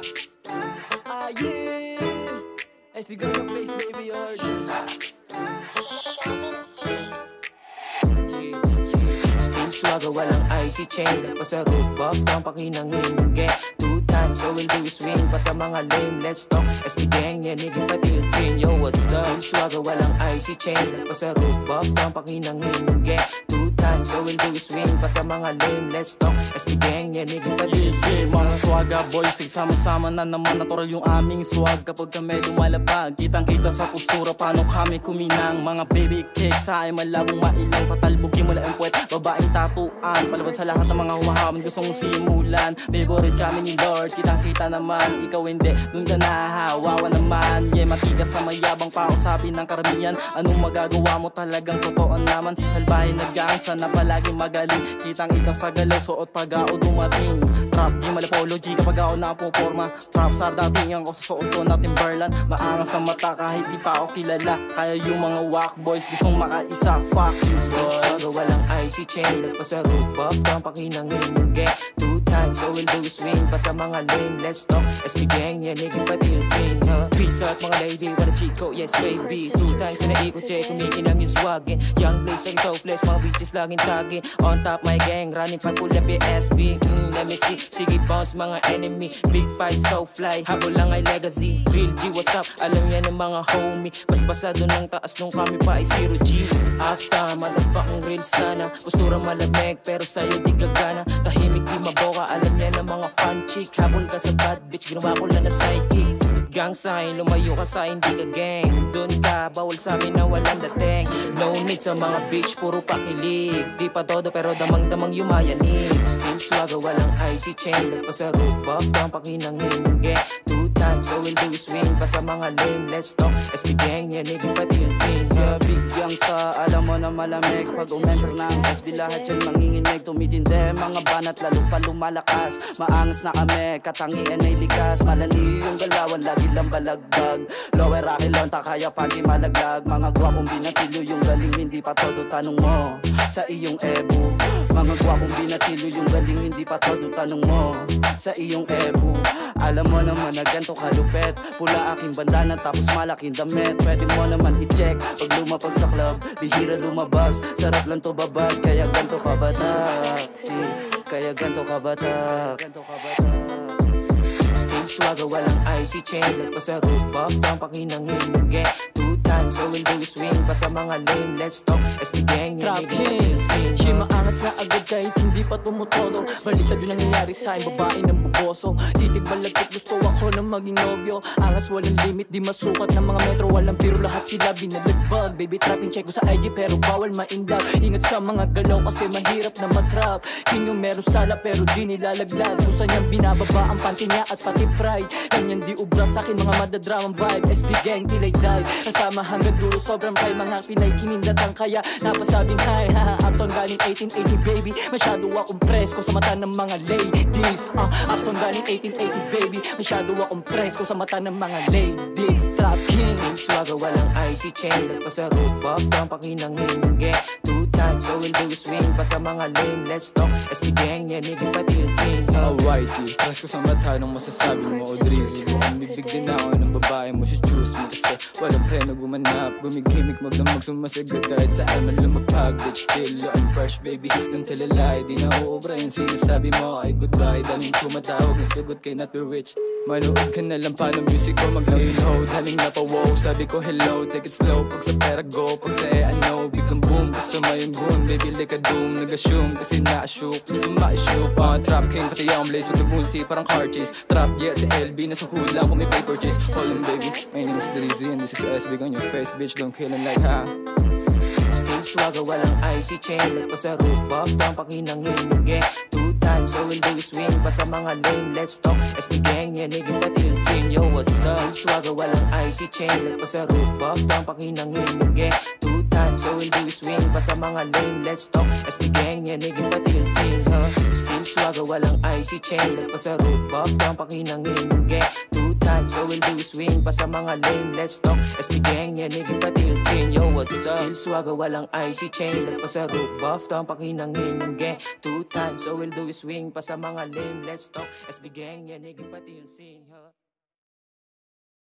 Yeah. SB got your face, baby, or still swagger, walang icy chain. Lagpas sa roof, buff ng pakinangin. Get 2 times, so we'll do is swing. Pa sa mga lame, let's talk. SB gang, yan, higit pati yung scene. Yo, what's up? Still swagger, walang icy chain. Lagpas sa roof, buff ng pakinangin. Get 2 times, so we'll do is swing. Pa sa mga lame, let's talk. SB gang, yan, higit pati yung scene. Mga swaga boys, sama-sama na naman. Natural yung aming swag kapag kami lumalabag. Kitang-kita sa postura, paano kami kuminang. Mga baby cakes, sa ay malabong mailang. Patalbogin mo lang ang puwet, babaeng tatuan. Palabas sa lahat ng mga humahamon, gusto mong simulan. Favorite kami ni Lord, kitang-kita naman. Ikaw hindi, dun ka nahahawawa naman. Yeah, matigas sa mayabang pausapin ng karamihan. Anong magagawa mo, talagang totoo naman. Salbahe nag-gangsa na palaging magaling. Kitang-kitang sa galaw, suot pag-ao dumating. Trap game, apology kapag ako napuporma. Trap star dating ako sa suot ko na Timberland. Maangas sa mata kahit di pa ako kilala. Kaya yung mga whack boys gustong makaisa. Fuck you boys. Walang icy chain, lagpas sa roof, buff ng pakinangin. Get 2 times, so we'll do is swing. Pa sa mga lame, let's talk. SB gang, yan, higit pati yung scene. Peace out mga lady, what a cheat code, yes baby. 2 times na naikot, check, kumikinang yung swaggin. Young blaze, like selfless, mga bitches laging tagging. On top my gang, running pa pull up yung SB. Let me see, sige bounce mga enemy. Big fight, so fly, habol lang ay legacy. Real G, what's up? Alam yan ng mga homie. Mas basado ng taas nung kami pa ay 0G. After, motherfucking real stana. Postura malamig, pero sa'yo di gagana. Tahimik di maboka, alam yan ng mga fan chick. Habol ka sa bad bitch, ginawa ko lang na sidekick. Gang sign, lumayo ka sa hindi ka gang. Doon ka, bawal sa amin na walang dating. No need sa mga bitch, puro pakilig. Di pa todo pero damang-damang yumayanig. Still swagger, walang icy chain. Lagpas sa roof, buff ng pakinangin. Get 2 times, so we'll do is swing. Pa sa mga lame, let's talk. SB gang, yan, higit pati yung scene. Yeah, big gangsta, alam mo na malamig. Pag umenter ng SB lahat yan manginginig. Tumitindi, mga banat lalo pa lumalakas. Maangas na kami, katangian ay likas. Malani yung galawan, lagi lang balagbag. Lower rocky lonta, kaya pagi malaglag. Mga gwapong binatilo, yung galing hindi pa todo. Tanong mo sa iyong ebo. Mga gwapong binatilo, yung galing hindi pa todo. Tanong mo sa iyong ebo. Alam mo naman na ganito kalupet. Pula aking bandana tapos malaking damit. Pwede mo naman i-check pag lumapag sa club, bihira lumabas. Sarap lang to babag, kaya ganito ka bata. Kaya ganito ka bata. Still swagger, walang icy chain. Lagpas sa roof, buff ng pakinangin. Get 2 times, so we'll do is swing. Pa sa mga lame, let's talk. SB gang, yan, higit pati yung scene. Siya maangas na agad kahit hindi pa tumutodo. Baliktad yung nangyayari sa akin, babae ng buboso. Titig balagkit, gusto ako na maging nobyo. Angas walang limit, di masukat ng mga metro. Walang biro, lahat sila binalagbag. Baby trapping, check ko sa IG pero bawal ma-inlove. Ingat sa mga galaw kasi mahirap na matrap. King yung meron sala pero di nilalaglag. Kusa niyang binababa ang panty niya at pati pride. Ganyan di ubra sa akin mga madadramang vibe. SB gang, tilay die. Kasama hanggang dulo, sobrang kay mga Pinay kinindatang kaya napasabing hi. Uptown galing 1880 baby. Masyado akong presko sa mata ng mga ladies. Uptown galing 1880 baby. Masyado akong presko sa mata ng mga ladies. Trap king. Still swagger, walang icy chain. Lagpas sa roof, buff ng pakinangin. Get 2 times, so we'll do is swing. Pa sa mga lame, let's talk. SB gang, yan, higit pati yung scene. Whitey, press ko sa mata nung masasabi mo o Drizzy. Bukang bigdig din ako ng babae mo, si choose mo. Kasi walang preno gumanap, gumigimik magdamag sumasagot. Kahit sa alman lumapag, bitch still I'm fresh baby. Nang talalay, di na uubra yung sinasabi mo ay goodbye. Daming tumatawag, nasagot kay not be rich. Manood ka na lang pa ng music ko mag-reload. Haling napawaw, sabi ko hello, take it slow. Pag sa pera go, pag sa ano, biglang boom. Gusto mo yung boom, baby like a doom. Nag-assume kasi na-ashook, gusto ma-ishook. Trap king, pati akong blaze, mag-multi, parang car chase. Trap yeah, si LB, nasa hood lang kung may paper chase. Hold on baby, my name is Drizzy and this is SB on your face, bitch, don't kill him like ha. Still swagger, walang icy chain. Lagpas sa roof, buff ng pakinangin. Get 2 times, so we'll do is swing. Pa sa mga lame, let's talk. SB gang, yan, higit pati yung scene. Yo, what's up? Still swagger, walang icy chain. Lagpas sa roof, buff ng pakinangin. Get 2 times, so we'll do is swing. Pa sa mga lame, let's talk. SB gang, yan, higit pati yung scene. Still swagger, walang icy chain. Lagpas sa roof, buff ng pakinangin. Get 2 times, tight, so we'll do is swing pa sa mga lame. Let's talk SB gang, yanigin pati yung scene. Yo, what's up? Still swagger, walang icy chain. Lag pa sa roof, buff to ang pakinangin yung gang. Too tight, so we'll do is swing pa sa mga lame. Let's talk SB gang, yanigin pati yung scene.